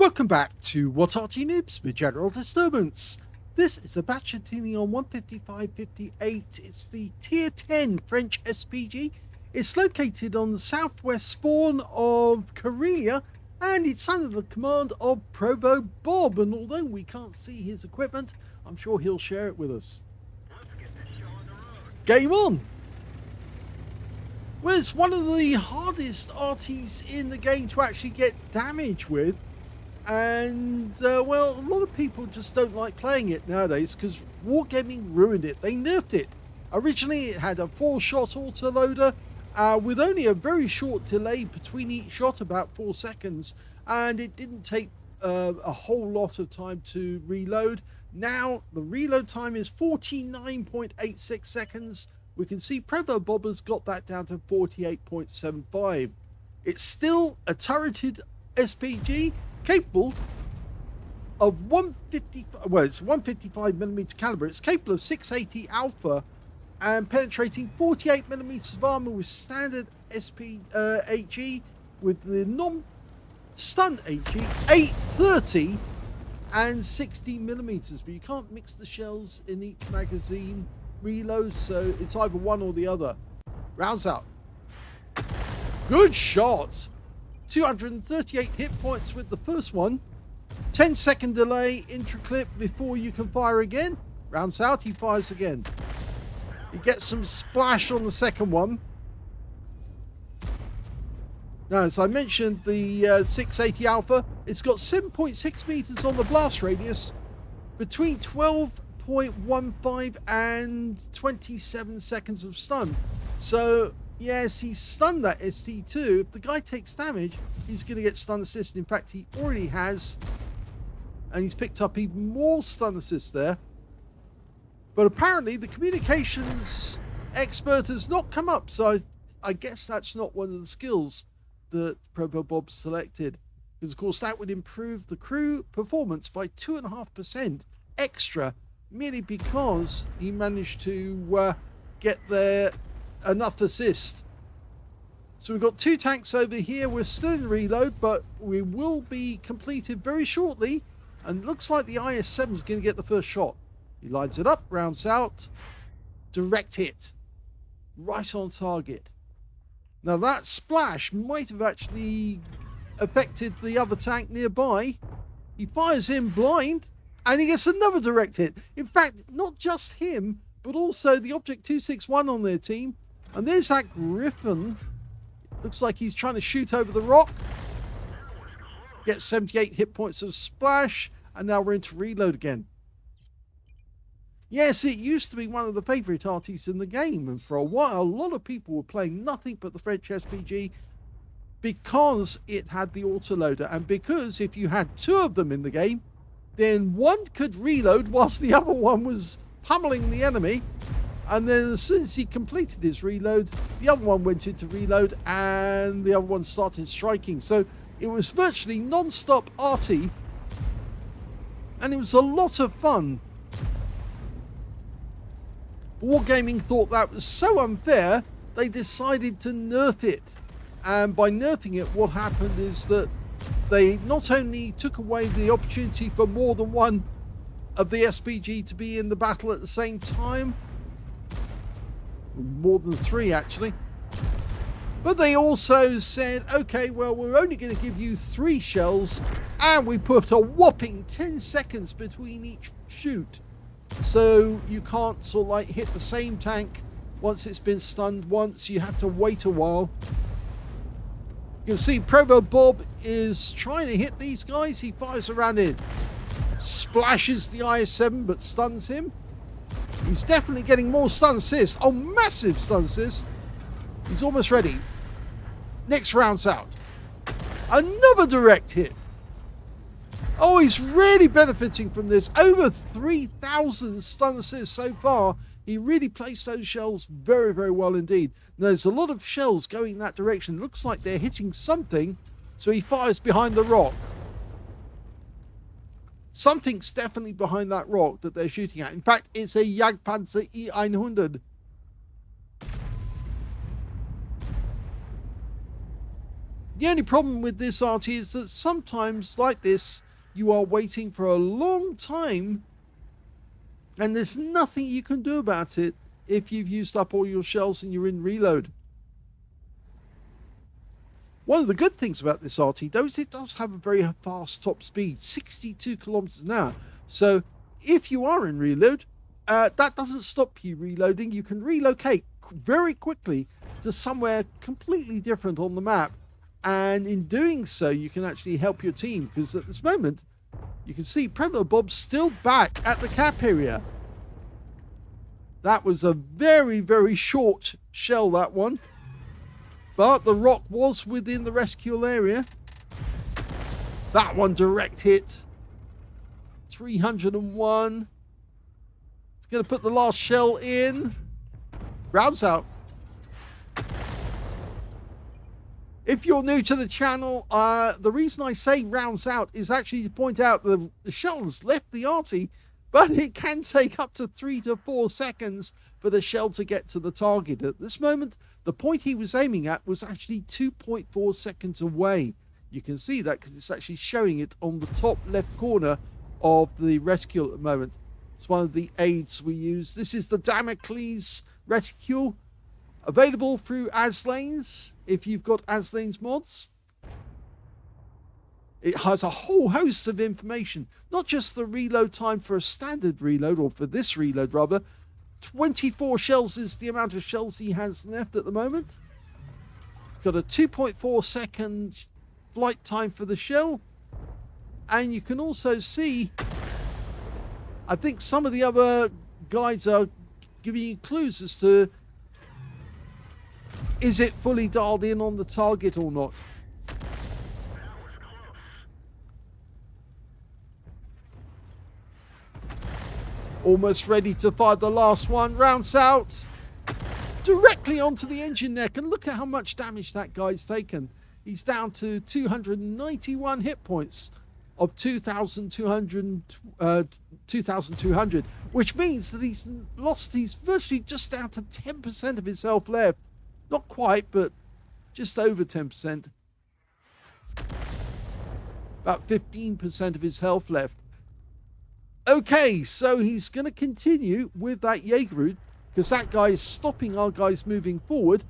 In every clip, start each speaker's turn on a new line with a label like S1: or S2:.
S1: Welcome back to What Arty Noobs with General Disturbance. This is a Bat Châtillon 155-58. It's the Tier 10 French SPG. It's located on the southwest spawn of Karelia, and it's under the command of ProvoBob. And although we can't see his equipment, I'm sure he'll share it with us. Game on! Well, it's one of the hardest arties in the game to actually get damage with. And, well, a lot of people just don't like playing it nowadays because Wargaming ruined it. They nerfed it. Originally, it had a 4-shot autoloader with only a very short delay between each shot, about 4 seconds. And it didn't take a whole lot of time to reload. Now, the reload time is 49.86 seconds. We can see ProvoBob has got that down to 48.75. It's still a turreted SPG, capable of 155mm caliber. It's capable of 680 alpha and penetrating 48mm of armor with standard HE, with the non-stun HE 830 and 60mm. But you can't mix the shells in each magazine reload, so it's either one or the other. Rounds out. Good shot. 238 hit points with the first one. 10-second delay intra-clip before you can fire again. Rounds out, he fires again. He gets some splash on the second one. Now, as I mentioned, the 680 alpha, it's got 7.6 meters on the blast radius, between 12.15 and 27 seconds of stun. So yes, he's stunned that ST2. If the guy takes damage, he's going to get stun assist. In fact, he already has. And he's picked up even more stun assist there. But apparently, the communications expert has not come up. So I guess that's not one of the skills that ProvoBob selected. Because, of course, that would improve the crew performance by 2.5% extra, merely because he managed to get there enough assist. So we've got 2 tanks over here. We're still in reload, but we will be completed very shortly. And it looks like the IS-7 is going to get the first shot. He lines it up, rounds out, direct hit, right on target. Now that splash might have actually affected the other tank nearby. He fires in blind, and he gets another direct hit. In fact, not just him, but also the Object 261 on their team. And there's that Griffin. Looks like he's trying to shoot over the rock. Gets 78 hit points of splash. And now we're into reload again. Yes, it used to be one of the favourite arties in the game. And for a while, a lot of people were playing nothing but the French SPG because it had the autoloader. And because if you had 2 of them in the game, then one could reload whilst the other one was pummeling the enemy. And then as soon as he completed his reload, the other one went into reload and the other one started striking. So it was virtually non-stop arty, and it was a lot of fun. Wargaming thought that was so unfair, they decided to nerf it. And by nerfing it, what happened is that they not only took away the opportunity for more than one of the SPG to be in the battle at the same time, more than 3 actually, but they also said, okay, well, we're only going to give you 3 shells, and we put a whopping 10 seconds between each shoot, so you can't sort of like hit the same tank once it's been stunned once. You have to wait a while. You can see ProvoBob is trying to hit these guys. He fires around in, splashes the IS-7 but stuns him. He's definitely getting more stun assist. Oh, massive stun assist. He's almost ready. Next round's out. Another direct hit. Oh, he's really benefiting from this. Over 3,000 stun assists so far. He really placed those shells very, very well indeed. Now, there's a lot of shells going in that direction. Looks like they're hitting something. So he fires behind the rock. Something's definitely behind that rock that they're shooting at. In fact, it's a Jagdpanzer E100. The only problem with this, Arty, is that sometimes like this, you are waiting for a long time and there's nothing you can do about it if you've used up all your shells and you're in reload. One of the good things about this Arty, though, is it does have a very fast top speed, 62 kilometers an hour. So if you are in reload, that doesn't stop you reloading. You can relocate very quickly to somewhere completely different on the map. And in doing so, you can actually help your team, because at this moment, you can see ProvoBob's still back at the cap area. That was a very, very short shell, that one. But the rock was within the rescue area. That one direct hit. 301. It's going to put the last shell in. Rounds out. If you're new to the channel, the reason I say rounds out is actually to point out the shell has left the Arty, but it can take up to 3 to 4 seconds for the shell to get to the target. At this moment, the point he was aiming at was actually 2.4 seconds away. You can see that because it's actually showing it on the top left corner of the reticule at the moment. It's one of the aids we use. This is the Damocles reticule, available through Aslains if you've got Aslains mods. It has a whole host of information, not just the reload time for a standard reload, or for this reload rather. 24 shells is the amount of shells he has left at the moment. Got a 2.4 second flight time for the shell. And you can also see, I think some of the other guides are giving you clues as to, is it fully dialed in on the target or not? Almost ready to fire the last one. Rounds out. Directly onto the engine neck. And look at how much damage that guy's taken. He's down to 291 hit points of 2,200. Which means that he's virtually just down to 10% of his health left. Not quite, but just over 10%. About 15% of his health left. Okay, so he's going to continue with that Jaeger route, because that guy is stopping our guys moving forward.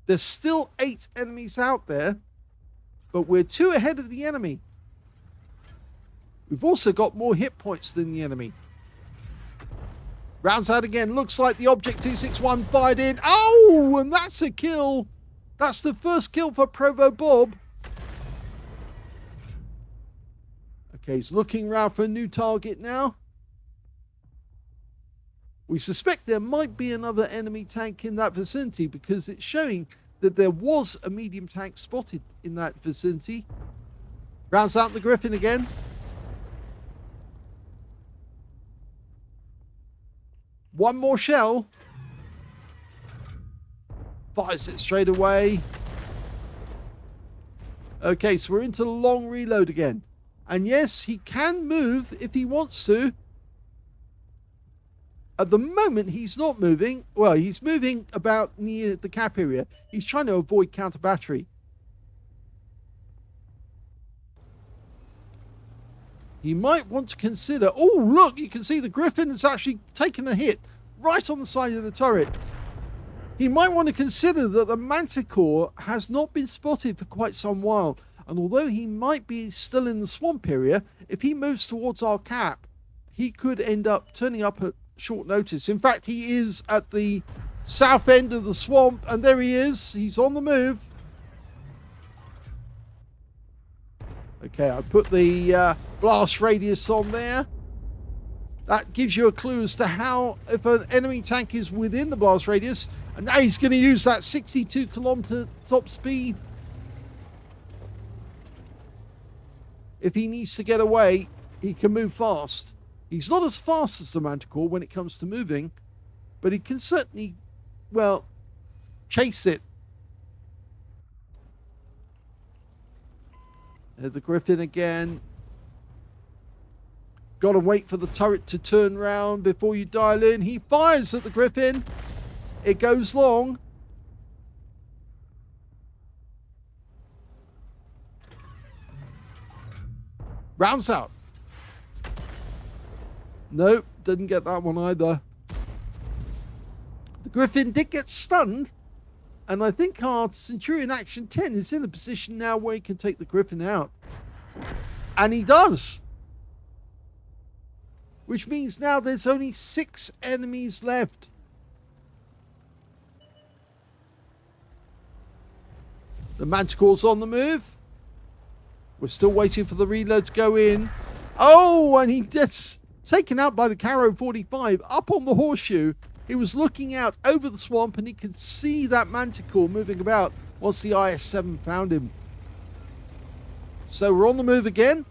S1: There's still 8 enemies out there, but we're 2 ahead of the enemy. We've also got more hit points than the enemy. Rounds out again. Looks like the Object 261 fired in. Oh, and that's a kill. That's the first kill for ProvoBob. Okay, he's looking around for a new target now. We suspect there might be another enemy tank in that vicinity, because it's showing that there was a medium tank spotted in that vicinity. Rounds out the Griffin again. One more shell. Fires it straight away. Okay, so we're into the long reload again. And yes, he can move if he wants to. At the moment, he's not moving. Well, he's moving about near the cap area. He's trying to avoid counter battery. He might want to consider... Oh, look, you can see the Griffin has actually taken a hit right on the side of the turret. He might want to consider that the Manticore has not been spotted for quite some while. And although he might be still in the swamp area, if he moves towards our cap, he could end up turning up at short notice. In fact, he is at the south end of the swamp, and there he is. He's on the move. Okay, I put the blast radius on there. That gives you a clue as to how, if an enemy tank is within the blast radius, and now he's going to use that 62 kilometer top speed. If he needs to get away, he can move fast. He's not as fast as the Manticore when it comes to moving, but he can certainly, well, chase it. There's the Griffin again. Got to wait for the turret to turn round before you dial in. He fires at the Griffin. It goes long. Rounds out. Nope, didn't get that one either. The Griffin did get stunned. And I think our Centurion Action 10 is in a position now where he can take the Griffin out. And he does. Which means now there's only 6 enemies left. The Manticore's on the move. We're still waiting for the reload to go in. Oh, and he gets taken out by the Caro 45 up on the horseshoe. He was looking out over the swamp and he could see that Manticore moving about once the IS-7 found him. So we're on the move again.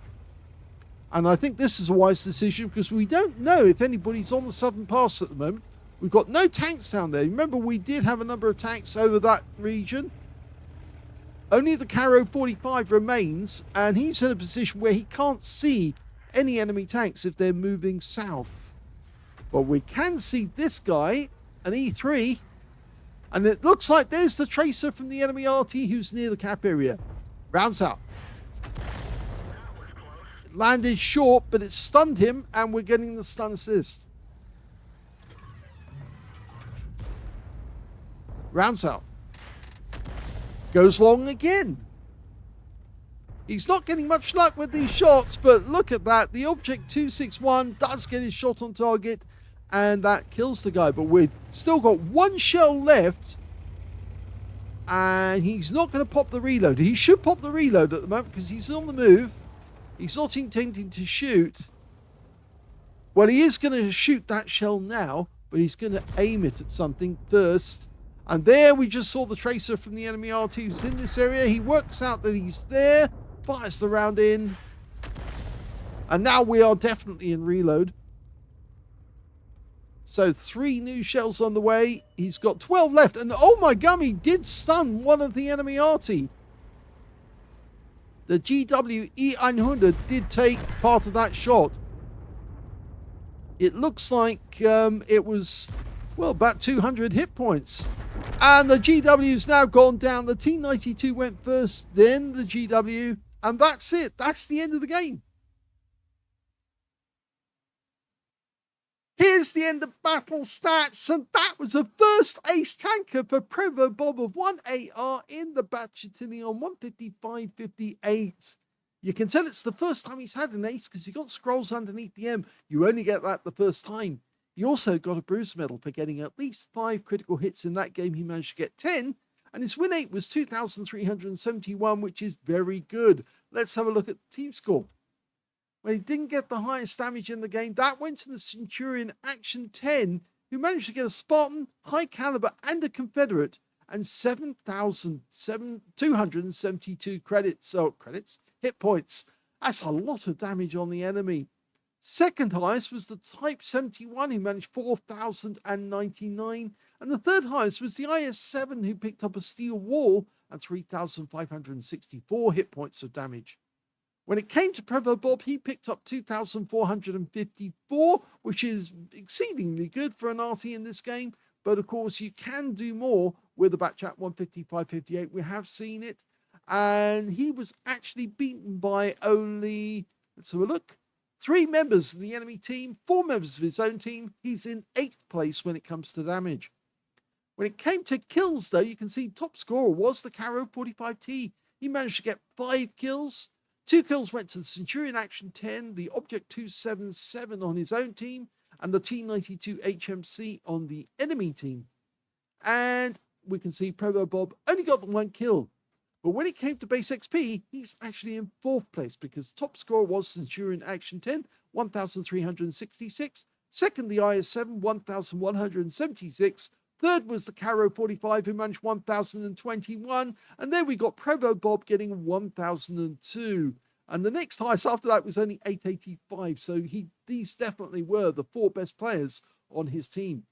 S1: And I think this is a wise decision because we don't know if anybody's on the southern pass at the moment. We've got no tanks down there. Remember, we did have a number of tanks over that region. Only the Caro 45 remains, and he's in a position where he can't see any enemy tanks if they're moving south. But we can see this guy, an E3, and it looks like there's the tracer from the enemy Arty who's near the cap area. Rounds out. It landed short, but it stunned him, and we're getting the stun assist. Rounds out. Goes long again. He's not getting much luck with these shots, but look at that. The Object 261 does get his shot on target, and that kills the guy. But we've still got 1 shell left, and he's not going to pop the reload. He should pop the reload at the moment because he's on the move. He's not intending to shoot. Well, he is going to shoot that shell now, but he's going to aim it at something first. And there we just saw the tracer from the enemy Arty who's in this area. He works out that he's there, fires the round in. And now we are definitely in reload. So 3 new shells on the way. He's got 12 left. And oh my gum, he did stun one of the enemy Arty. The GW E100 did take part of that shot. It looks like it was, well, about 200 hit points. And the GW's now gone down. The T92 went first, then the GW, and that's it. That's the end of the game. Here's the end of battle stats, and that was a first ace tanker for ProvoBob of 1AR in the Bat Châtillon 155.58. You can tell it's the first time he's had an ace because he got scrolls underneath the M. You only get that the first time. He also got a bruise medal for getting at least 5 critical hits in that game. He managed to get 10, and his win rate was 2,371, which is very good. Let's have a look at the team score. When he didn't get the highest damage in the game, that went to the Centurion Action 10, who managed to get a Spartan, High Caliber, and a Confederate, and 7,272 hit points. That's a lot of damage on the enemy. Second highest was the Type 71, who managed 4,099. And the third highest was the IS-7, who picked up a steel wall and 3,564 hit points of damage. When it came to ProvoBob, he picked up 2,454, which is exceedingly good for an Arty in this game. But of course, you can do more with the Bat Chat 155.58. We have seen it. And he was actually beaten by only, let's have a look, 3 members of the enemy team, 4 members of his own team. He's in 8th place when it comes to damage. When it came to kills, though, you can see top scorer was the Caro 45T. He managed to get 5 kills. 2 kills went to the Centurion Action 10, the Object 277 on his own team, and the T92 HMC on the enemy team. And we can see ProvoBob only got the 1 kill. But when it came to base XP, he's actually in 4th place because top score was Centurion Action 10, 1,366. Second, the IS-7, 1,176. Third was the Caro 45, who managed 1,021. And then we got ProvoBob getting 1,002. And the next highest after that was only 885. So these definitely were the 4 best players on his team.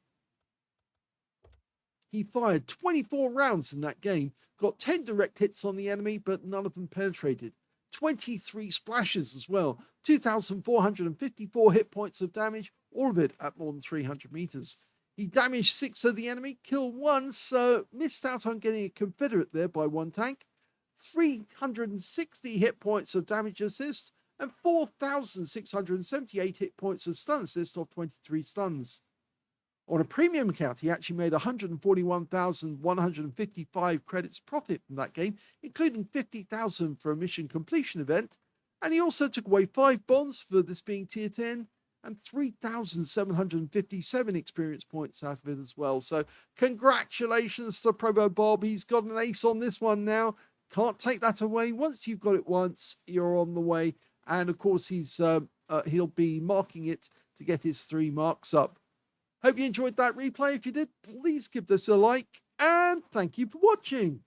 S1: He fired 24 rounds in that game, got 10 direct hits on the enemy, but none of them penetrated. 23 splashes as well, 2,454 hit points of damage, all of it at more than 300 meters. He damaged 6 of the enemy, killed 1, so missed out on getting a Confederate there by 1 tank. 360 hit points of damage assist, and 4,678 hit points of stun assist off 23 stuns. On a premium account, he actually made 141,155 credits profit from that game, including 50,000 for a mission completion event, and he also took away 5 bonds for this being tier 10, and 3,757 experience points out of it as well. So congratulations to ProvoBob. He's got an ace on this one now. Can't take that away. Once you've got it once, you're on the way. And of course, he'll be marking it to get his 3 marks up. Hope you enjoyed that replay. If you did, please give this a like, and thank you for watching.